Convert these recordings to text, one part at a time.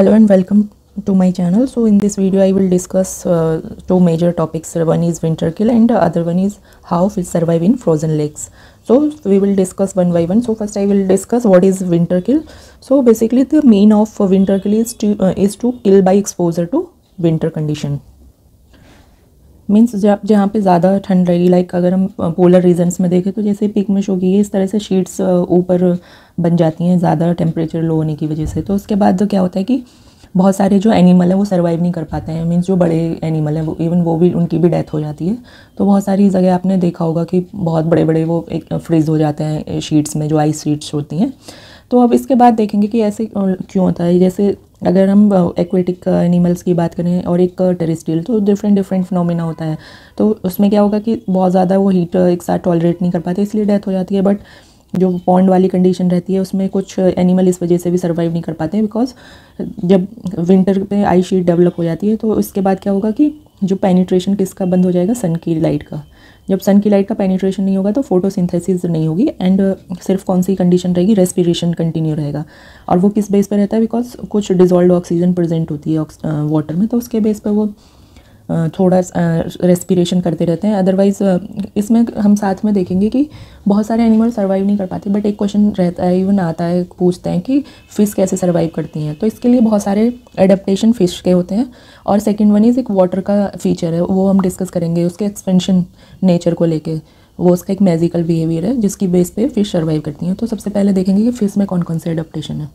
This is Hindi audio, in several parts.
Hello and welcome to my channel. So in this video I will discuss two major topics. One is winter kill and the other one is how fish survive in frozen lakes. So we will discuss one by one. So first I will discuss what is winter kill. So basically the mean of winter kill is to kill by exposure to winter condition. Means जहाँ पे ज़्यादा ठंड रहेगी, लाइक अगर हम पोलर रीजन्स में देखें तो जैसे पिक में शो की है इस तरह से शीट्स ऊपर बन जाती हैं ज़्यादा टेम्परेचर लो होने की वजह से। तो उसके बाद क्या होता है कि बहुत सारे जो एनिमल हैं वो सर्वाइव नहीं कर पाते हैं। मीन्स जो बड़े एनिमल हैं वो इवन वो भी उनकी भी डेथ हो जाती है। तो बहुत सारी जगह आपने देखा होगा कि बहुत बड़े बड़े वो एक फ्रीज हो जाते हैं शीट्स में, जो आइस शीट्स होती हैं। तो अब इसके बाद देखेंगे कि ऐसे क्यों होता है। जैसे अगर हम एक्वेटिक एनिमल्स की बात करें और एक टेरेस्ट्रियल, तो डिफरेंट फिनोमेना होता है। तो उसमें क्या होगा कि बहुत ज़्यादा वो हीट एक साथ टॉलरेट नहीं कर पाते, इसलिए डेथ हो जाती है। बट जो पॉन्ड वाली कंडीशन रहती है उसमें कुछ एनिमल इस वजह से भी सर्वाइव नहीं कर पाते हैं, बिकॉज जब विंटर पे आइस शीट डेवलप हो जाती है तो इसके बाद क्या होगा कि जो पेनिट्रेशन किसका बंद हो जाएगा, सन की लाइट का। जब सन की लाइट का पेनिट्रेशन नहीं होगा तो फोटोसिंथेसिस नहीं होगी एंड सिर्फ कौन सी कंडीशन रहेगी, रेस्पिरेशन कंटिन्यू रहेगा। और वो किस बेस पे रहता है, बिकॉज कुछ डिजॉल्व ऑक्सीजन प्रेजेंट होती है वाटर में, तो उसके बेस पे वो थोड़ा रेस्पिरेशन करते रहते हैं। अदरवाइज़ इसमें हम साथ में देखेंगे कि बहुत सारे एनिमल सर्वाइव नहीं कर पाते। बट एक क्वेश्चन रहता है, इवन आता है, पूछते हैं कि फ़िश कैसे सर्वाइव करती हैं। तो इसके लिए बहुत सारे एडेप्टेशन फ़िश के होते हैं। और सेकंड वन इज़ एक वाटर का फीचर है, वो हम डिस्कस करेंगे उसके एक्सपेंशन नेचर को लेके। वो उसका एक मैजिकल बिहेवियर है जिसकी बेस पे फ़िश सर्वाइव करती हैं। तो सबसे पहले देखेंगे कि फ़िश में कौन कौन से एडेप्टेशन है।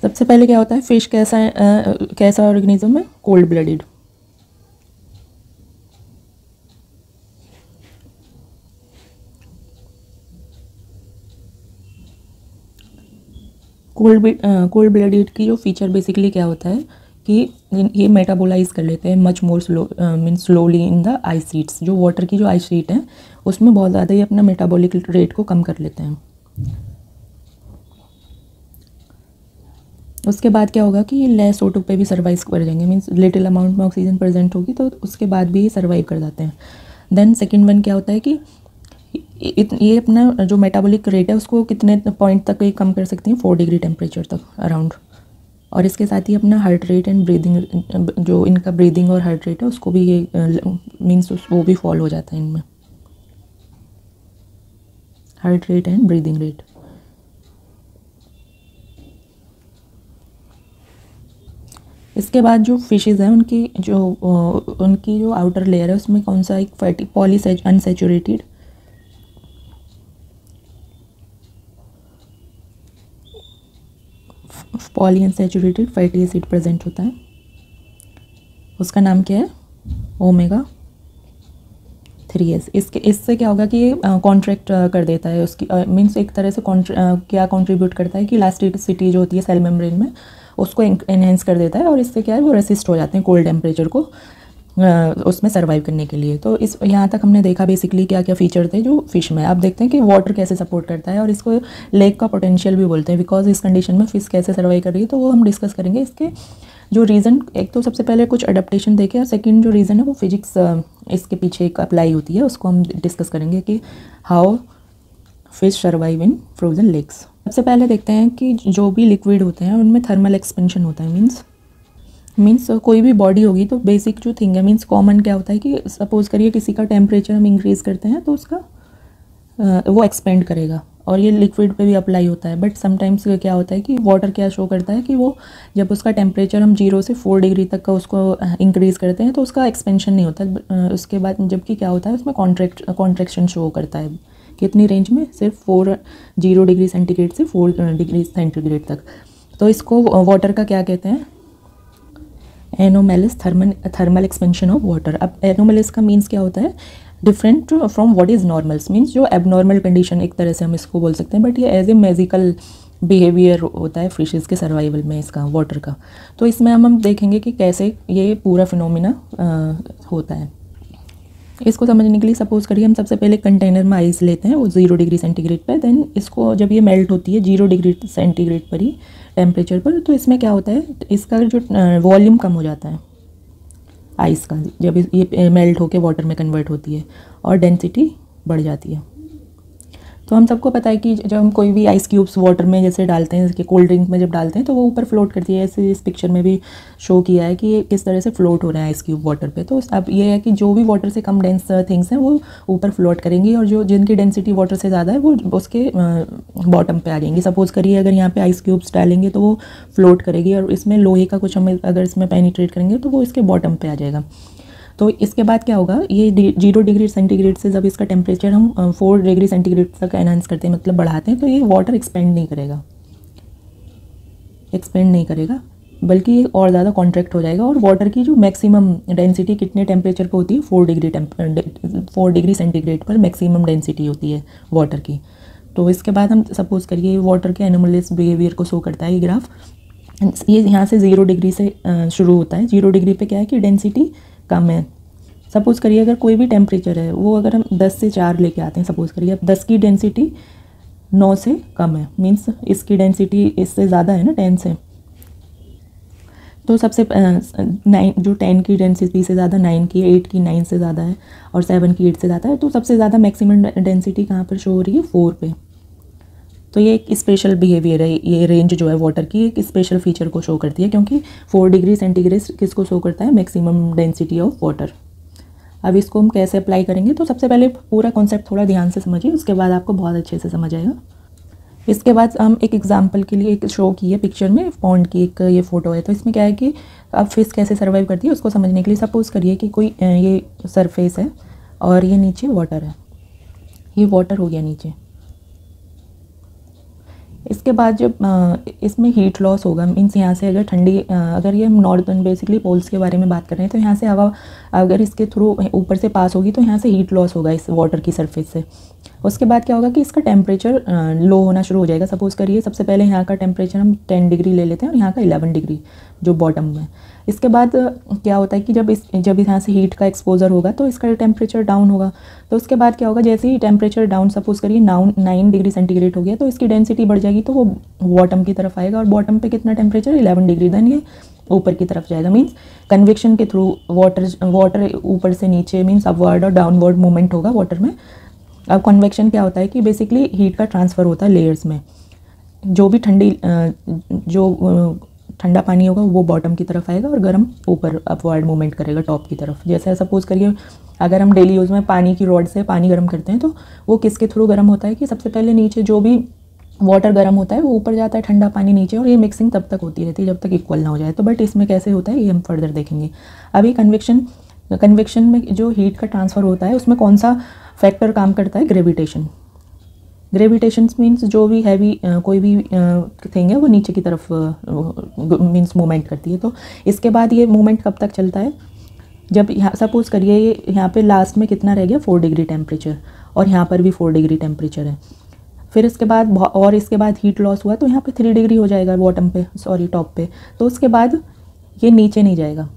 सबसे पहले क्या होता है, फ़िश कैसा ऑर्गेनिज्म है, कोल्ड ब्लडेड। कोल्ड ब्लडेड की जो फीचर बेसिकली क्या होता है कि ये मेटाबोलाइज कर लेते हैं much more means slowly in the ice sheets. जो वाटर की जो आइस शीट है उसमें बहुत ज़्यादा ही अपना मेटाबॉलिक रेट को कम कर लेते हैं। उसके बाद क्या होगा कि ये लेस O2 पे भी सर्वाइव कर जाएंगे, मीन्स लिटिल अमाउंट में ऑक्सीजन प्रेजेंट होगी तो उसके बाद भी ये सर्वाइव कर जाते हैं। देन सेकेंड वन क्या होता है कि ये अपना जो मेटाबॉलिक रेट है उसको कितने पॉइंट तक ये कम कर सकती हैं, 4 डिग्री टेम्परेचर तक अराउंड। और इसके साथ ही अपना हार्ट रेट एंड ब्रीदिंग, जो इनका ब्रीदिंग और हार्ट रेट है उसको भी ये मीन्स वो भी फॉल हो जाता है इनमें, heart rate and breathing rate. इसके बाद जो फिशेज़ हैं उनकी जो आउटर लेयर है उसमें कौन सा एक poly unsaturated polyunsaturated fatty acid present होता है। उसका नाम क्या है, ओमेगा 3S। इससे क्या होगा कि ये कॉन्ट्रैक्ट कर देता है उसकी, मीन्स एक तरह से क्या कंट्रीब्यूट करता है कि इलास्टिसिटी जो होती है सेल मेम्ब्रेन में उसको एनहेंस कर देता है। और इससे क्या है वो रेसिस्ट हो जाते हैं कोल्ड टेम्परेचर को उसमें सर्वाइव करने के लिए। तो इस यहाँ तक हमने देखा बेसिकली क्या क्या फीचर थे जो फ़िश में। आप देखते हैं कि वाटर कैसे सपोर्ट करता है और इसको लेक का पोटेंशियल भी बोलते हैं, बिकॉज इस कंडीशन में फ़िश कैसे सर्वाइव कर रही है। तो वो हम डिस्कस करेंगे। इसके जो रीज़न, एक तो सबसे पहले कुछ अडेप्टेशन देखे और सेकेंड जो रीज़न है वो फिजिक्स इसके पीछे एक अप्लाई होती है, उसको हम डिस्कस करेंगे कि how fish survive in frozen lakes. सबसे पहले देखते हैं कि जो भी लिक्विड होते हैं उनमें थर्मल एक्सपेंशन होता है। मीन्स कोई भी बॉडी होगी तो बेसिक जो थिंग है, मीन्स कॉमन क्या होता है कि सपोज़ करिए किसी का टेम्परेचर हम इंक्रीज़ करते हैं तो उसका वो एक्सपेंड करेगा, और ये लिक्विड पे भी अप्लाई होता है। बट समटाइम्स क्या होता है कि वाटर क्या शो करता है कि वो जब उसका टेम्परेचर हम 0 से 4 डिग्री तक का उसको इंक्रीज़ करते हैं तो उसका एक्सपेंशन नहीं होता। उसके बाद जबकि क्या होता है उसमें कॉन्ट्रैक्शन शो करता है, कितनी रेंज में, सिर्फ 0 डिग्री सेंटीग्रेड से 4 डिग्री सेंटीग्रेड तक। तो इसको वाटर का क्या कहते हैं, एनोमेलिस थर्मल एक्सपेंशन ऑफ वाटर। अब एनोमेलिस का मीन्स क्या होता है, different from what is normals, means जो एबनॉर्मल कंडीशन एक तरह से हम इसको बोल सकते हैं। बट ये एज ए मैजिकल बिहेवियर होता है फिशेज़ के सर्वाइवल में इसका, वाटर का। तो इसमें हम देखेंगे कि कैसे ये पूरा फिनोमिना होता है। इसको समझने के लिए सपोज़ करिए हम सबसे पहले कंटेनर में आइस लेते हैं वो 0 डिग्री सेंटीग्रेड पर। देन इसको जब ये मेल्ट होती है 0 डिग्री सेंटीग्रेड पर ही टेम्परेचर पर, तो इसमें क्या होता है, इसका जो वॉल्यूम कम हो जाता है आइस का जब ये मेल्ट होकर वाटर में कन्वर्ट होती है और डेंसिटी बढ़ जाती है। तो हम सबको पता है कि जब हम कोई भी आइस क्यूब्स वाटर में जैसे डालते हैं, जैसे कोल्ड ड्रिंक में जब डालते हैं तो वो ऊपर फ्लोट करती है। ऐसे इस पिक्चर में भी शो किया है कि ये किस तरह से फ्लोट हो रहा है आइस क्यूब वाटर पे। तो अब ये है कि जो भी वाटर से कम डेंस थिंग्स हैं वो ऊपर फ्लोट करेंगी, और जो जिनकी डेंसिटी वाटर से ज़्यादा है वो उसके बॉटम पे आ जाएंगी। सपोज़ करिए अगर यहाँ पे आइस क्यूब्स डालेंगे तो वो फ्लोट करेगी, और इसमें लोहे का कुछ हम अगर इसमें पेनिट्रेट करेंगे तो वो इसके बॉटम पे आ जाएगा। तो इसके बाद क्या होगा, ये 0 डिग्री सेंटीग्रेड से जब इसका टेम्परेचर हम 4 डिग्री सेंटीग्रेड तक एनहांस करते हैं, मतलब बढ़ाते हैं, तो ये वाटर एक्सपेंड नहीं करेगा, बल्कि ये और ज़्यादा कॉन्ट्रैक्ट हो जाएगा। और वाटर की जो मैक्सिमम डेंसिटी कितने टेम्परेचर पे होती है, 4 डिग्री सेंटीग्रेड पर मैक्सिमम डेंसिटी होती है वाटर की। तो इसके बाद हम सपोज़ करिए वाटर के एनोमलस बिहेवियर को शो करता है ये ग्राफ। ये यहाँ से 0 डिग्री से शुरू होता है। 0 डिग्री पे क्या है कि डेंसिटी कम है। सपोज़ करिए अगर कोई भी टेम्परेचर है वो अगर हम 10 से 4 लेके आते हैं, सपोज़ करिए अब 10 की डेंसिटी 9 से कम है, मीन्स इसकी डेंसिटी इससे ज़्यादा है ना 10 से। तो सबसे 9 जो 10 की डेंसिटी से ज़्यादा 9 की, 8 की 9 से ज़्यादा है, और 7 की 8 से ज़्यादा है। तो सबसे ज़्यादा मैक्सिमम डेंसिटी कहाँ पर शो हो रही है, 4 पे। तो ये एक स्पेशल बिहेवियर है, ये रेंज जो है वाटर की एक स्पेशल फीचर को शो करती है, क्योंकि 4 डिग्री सेंटीग्रेड किसको शो करता है, मैक्सिमम डेंसिटी ऑफ वाटर। अब इसको हम कैसे अप्लाई करेंगे, तो सबसे पहले पूरा कॉन्सेप्ट थोड़ा ध्यान से समझिए, उसके बाद आपको बहुत अच्छे से समझ आएगा। इसके बाद हम एक एग्जांपल के लिए एक शो की है पिक्चर में, पॉन्ड की एक ये फ़ोटो है। तो इसमें क्या है कि अब फिश कैसे सर्वाइव करती है उसको समझने के लिए सपोज़ करिए कि कोई ये सरफेस है और ये नीचे वाटर है, ये वाटर हो गया नीचे। इसके बाद जब इसमें हीट लॉस होगा, मीन्स यहाँ से अगर ठंडी अगर ये हम नॉर्थर्न बेसिकली पोल्स के बारे में बात कर रहे हैं, तो यहाँ से हवा अगर इसके थ्रू ऊपर से पास होगी तो यहाँ से हीट लॉस होगा इस वाटर की सरफेस से। उसके बाद क्या होगा कि इसका टेम्परेचर लो होना शुरू हो जाएगा। सपोज़ करिए सबसे पहले यहाँ का टेम्परेचर हम 10 डिग्री ले लेते हैं और यहाँ का 11 डिग्री जो बॉटम में। इसके बाद क्या होता है कि जब यहाँ से हीट का एक्सपोजर होगा तो इसका टेम्परेचर डाउन होगा। तो उसके बाद क्या होगा, जैसे ही टेम्परेचर डाउन सपोज़ करिए 9 डिग्री सेंटीग्रेड हो गया, तो इसकी डेंसिटी बढ़ जाएगी, तो वो बॉटम की तरफ आएगा, और बॉटम पे कितना टेम्परेचर 11 डिग्री, देन ये ऊपर की तरफ जाएगा। मीन्स कन्वेक्शन के थ्रू वाटर ऊपर से नीचे मीन्स अपवर्ड और डाउनवर्ड मूवमेंट होगा वाटर में। अब कन्वेक्शन क्या होता है कि बेसिकली हीट का ट्रांसफ़र होता है लेयर्स में। जो भी ठंडा पानी होगा वो बॉटम की तरफ आएगा और गर्म ऊपर अपवर्ड मूवमेंट करेगा टॉप की तरफ। जैसे सपोज़ करिए अगर हम डेली यूज़ में पानी की रॉड से पानी गर्म करते हैं, तो वो किसके थ्रू गर्म होता है कि सबसे पहले नीचे जो भी वाटर गर्म होता है वो ऊपर जाता है, ठंडा पानी नीचे, और ये मिक्सिंग तब तक होती रहती है जब तक इक्वल ना हो जाए। तो बट इसमें कैसे होता है ये हम फर्दर देखेंगे। अभी कन्वेक्शन में जो हीट का ट्रांसफ़र होता है उसमें कौन सा फैक्टर काम करता है, ग्रेविटेशन मीन्स जो भी हैवी कोई भी थिंग है वो नीचे की तरफ मीन्स मूवमेंट करती है। तो इसके बाद ये मूवमेंट कब तक चलता है, जब यहाँ सपोज़ करिए ये यहाँ पे लास्ट में कितना रह गया 4 डिग्री टेम्परेचर, और यहाँ पर भी 4 डिग्री टेम्परेचर है। फिर इसके बाद हीट लॉस हुआ तो यहाँ पे 3 डिग्री हो जाएगा टॉप पे। तो उसके बाद ये नीचे नहीं जाएगा,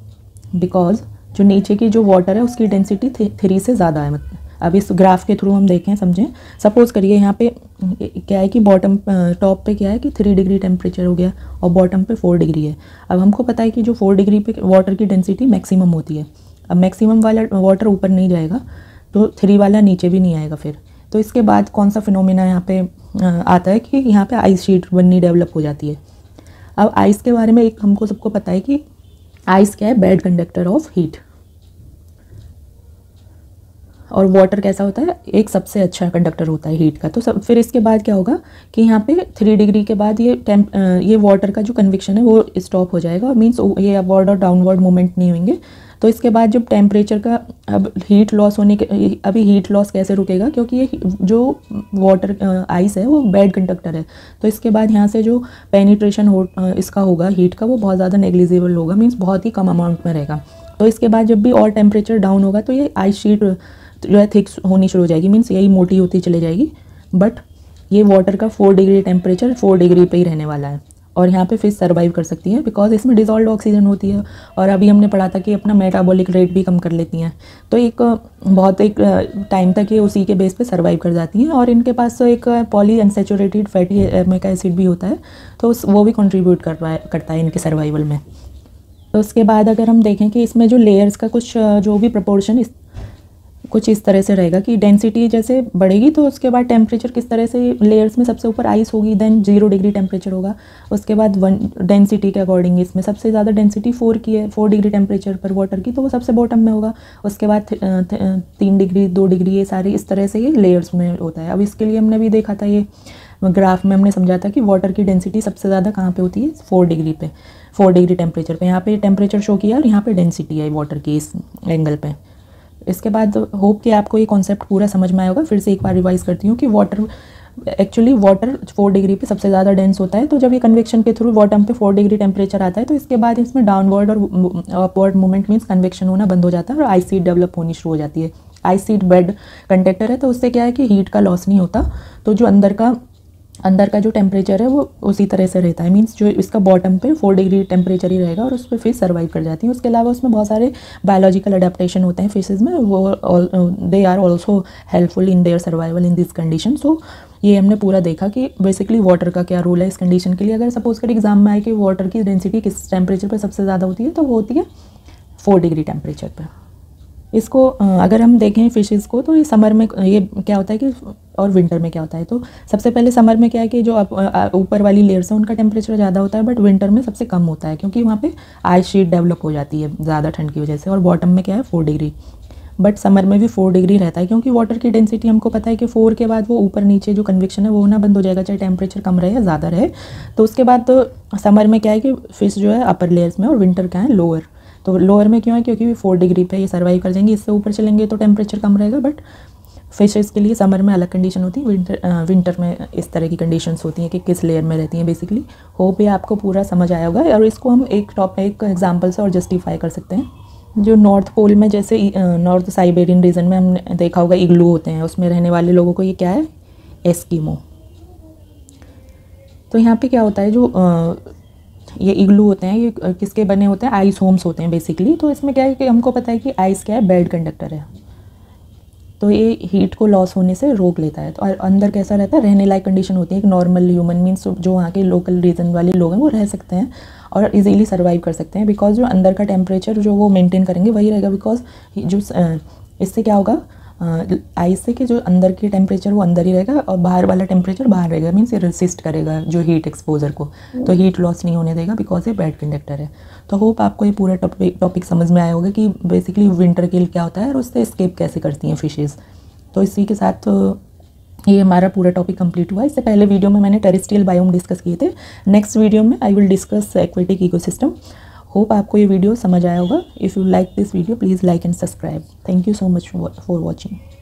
बिकॉज जो नीचे की जो वाटर है उसकी डेंसिटी 3 से ज़्यादा है। मतलब अब इस ग्राफ के थ्रू हम देखें समझें, सपोज़ करिए यहाँ पे क्या है कि टॉप पे क्या है कि 3 डिग्री टेम्परेचर हो गया और बॉटम पे 4 डिग्री है। अब हमको पता है कि जो 4 डिग्री पे वाटर की डेंसिटी मैक्सिमम होती है। अब मैक्सिमम वाला वाटर ऊपर नहीं जाएगा तो 3 वाला नीचे भी नहीं आएगा फिर। तो इसके बाद कौन सा फिनोमिना यहाँ पे आता है कि यहाँ पे आइस शीट बननी डेवलप हो जाती है। अब आइस के बारे में एक हमको सबको पता है कि आइस क्या है, बैड कंडक्टर ऑफ हीट, और वाटर कैसा होता है, एक सबसे अच्छा कंडक्टर होता है हीट का। तो फिर इसके बाद क्या होगा कि यहाँ पे 3 डिग्री के बाद ये वाटर का जो कन्वेक्शन है वो स्टॉप हो जाएगा, और मीन्स ये अपवर्ड और डाउनवर्ड मूवमेंट नहीं होंगे। तो इसके बाद जब टेम्परेचर का अब हीट लॉस होने के अभी हीट लॉस कैसे रुकेगा, क्योंकि ये जो वाटर आइस है वो बैड कंडक्टर है। तो इसके बाद यहाँ से जो पेनिट्रेशन इसका होगा हीट का वो बहुत ज़्यादा नेग्लिजिबल होगा, मीन्स बहुत ही कम अमाउंट में रहेगा। तो इसके बाद जब भी और टेम्परेचर डाउन होगा तो ये आइस शीट जो है थिक होनी शुरू हो जाएगी, मीन्स यही मोटी होती चली जाएगी। बट ये वाटर का 4 डिग्री टेम्परेचर 4 डिग्री पे ही रहने वाला है, और यहाँ पे फिश सर्वाइव कर सकती है बिकॉज इसमें डिजॉल्व ऑक्सीजन होती है, और अभी हमने पढ़ा था कि अपना मेटाबॉलिक रेट भी कम कर लेती हैं। तो एक टाइम तक ये उसी के बेस पे सर्वाइव कर जाती हैं, और इनके पास एक poly unsaturated fatty amino acid भी होता है, तो वो भी कंट्रीब्यूट करता है इनके सर्वाइवल में। तो उसके बाद अगर हम देखें कि इसमें जो लेयर्स का कुछ जो भी प्रपोर्शन कुछ इस तरह से रहेगा कि डेंसिटी जैसे बढ़ेगी तो उसके बाद टेम्परेचर किस तरह से, लेयर्स में सबसे ऊपर आइस होगी, देन 0 डिग्री टेम्परेचर होगा, उसके बाद डेंसिटी के अकॉर्डिंग इसमें सबसे ज़्यादा डेंसिटी 4 की है, 4 डिग्री टेम्परेचर पर वाटर की, तो वो सबसे बॉटम में होगा, उसके बाद 3 डिग्री 2 डिग्री, ये सारी इस तरह से ये लेयर्स में होता है। अब इसके लिए हमने भी देखा था, ये ग्राफ में हमने समझा था कि वाटर की डेंसिटी सबसे ज़्यादा कहाँ पे होती है, 4 डिग्री पे, 4 डिग्री टेम्परेचर पे। यहाँ पे टेम्परेचर शो किया और यहाँ पे डेंसिटी है वाटर की इस एंगल पे। इसके बाद होप कि आपको ये कॉन्सेप्ट पूरा समझ में आया होगा। फिर से एक बार रिवाइज करती हूँ कि वाटर 4 डिग्री पे सबसे ज़्यादा डेंस होता है, तो जब ये कन्वेक्शन के थ्रू बॉटम पे 4 डिग्री टेम्परेचर आता है तो इसके बाद इसमें डाउनवर्ड और अपवर्ड मूवमेंट मीन्स कन्वेक्शन होना बंद हो जाता है और आइस शीट डेवलप होनी शुरू हो जाती है। आइस शीट बेड कंडक्टर है, तो उससे क्या है कि हीट का लॉस नहीं होता, तो जो अंदर का जो टेम्परेचर है वो उसी तरह से रहता है, मींस जो इसका बॉटम पे 4 डिग्री टेम्परेचर ही रहेगा और उस पर फिश सर्वाइव कर जाती है। उसके अलावा उसमें बहुत सारे बायोलॉजिकल अडेप्टेशन होते हैं फिशेज़ में, वो they are also helpful in their survival in this condition. So ये हमने पूरा देखा कि बेसिकली वाटर का क्या रोल है इस कंडीशन के लिए। अगर सपोज कर एग्जाम में आए कि वाटर की डेंसिटी किस टेम्परेचर पर सबसे ज़्यादा होती है, तो वो होती है 4 डिग्री टेम्परेचर पर। इसको अगर हम देखें फिशेस को, तो ये समर में ये क्या होता है कि, और विंटर में क्या होता है, तो सबसे पहले समर में क्या है कि जो ऊपर वाली लेयर्स हैं उनका टेम्परेचर ज़्यादा होता है, बट विंटर में सबसे कम होता है क्योंकि वहाँ पे आइस शीट डेवलप हो जाती है ज़्यादा ठंड की वजह से, और बॉटम में क्या है 4 डिग्री, बट समर में भी 4 डिग्री रहता है क्योंकि वाटर की डेंसिटी हमको पता है कि 4 के बाद वो ऊपर नीचे जो कन्वेक्शन है वो होना बंद हो जाएगा, चाहे टेम्परेचर कम रहे या ज़्यादा रहे। तो उसके बाद तो समर में क्या है कि फिश जो है अपर लेयर्स में और विंटर क्या है लोअर। तो लोअर में क्यों है, क्योंकि 4 डिग्री पे ये सर्वाइव कर जाएंगे, इससे ऊपर चलेंगे तो टेम्परेचर कम रहेगा, बट फिशेस के लिए समर में अलग कंडीशन होती है, विंटर में इस तरह की कंडीशंस होती हैं कि किस लेयर में रहती हैं बेसिकली। होप ये आपको पूरा समझ आया होगा, और इसको हम एक एग्जांपल से और जस्टिफाई कर सकते हैं। जो नॉर्थ पोल में, जैसे नॉर्थ साइबेरियन रीजन में हमने देखा होगा इग्लू होते हैं, उसमें रहने वाले लोगों को ये क्या है, एस्किमो। तो यहाँ पे क्या होता है, जो ये इग्लू होते हैं ये किसके बने होते हैं, आइस होम्स होते हैं बेसिकली। तो इसमें क्या है कि हमको पता है कि आइस क्या है, बेड कंडक्टर है, तो ये हीट को लॉस होने से रोक लेता है। तो और अंदर कैसा रहता है, रहने लायक कंडीशन होती है, एक नॉर्मल ह्यूमन मीन्स जो वहाँ के लोकल रीजन वाले लोग हैं वो रह सकते हैं और इजीली सर्वाइव कर सकते हैं, बिकॉज जो अंदर का टेम्परेचर जो वो मेंटेन करेंगे वही रहेगा। बिकॉज जो इससे क्या होगा, आइस से कि जो अंदर की टेम्परेचर वो अंदर ही रहेगा और बाहर वाला टेम्परेचर बाहर रहेगा, मीन्स ये रेसिस्ट करेगा जो हीट एक्सपोजर को, तो हीट लॉस नहीं होने देगा बिकॉज ये बेड कंडक्टर है। तो होप आपको ये पूरा टॉपिक समझ में आया होगा कि बेसिकली विंटर किल क्या होता है और उससे एस्केप कैसे करती हैं फिशेज़। तो इसी के साथ ये हमारा पूरा टॉपिक कंप्लीट हुआ। इससे पहले वीडियो में मैंने टेरेस्ट्रियल बायोम डिस्कस किए थे, नेक्स्ट वीडियो में I will discuss aquatic ecosystem. Hope आपको ये वीडियो समझ आया होगा। If you like this video please like and subscribe. Thank you so much for watching.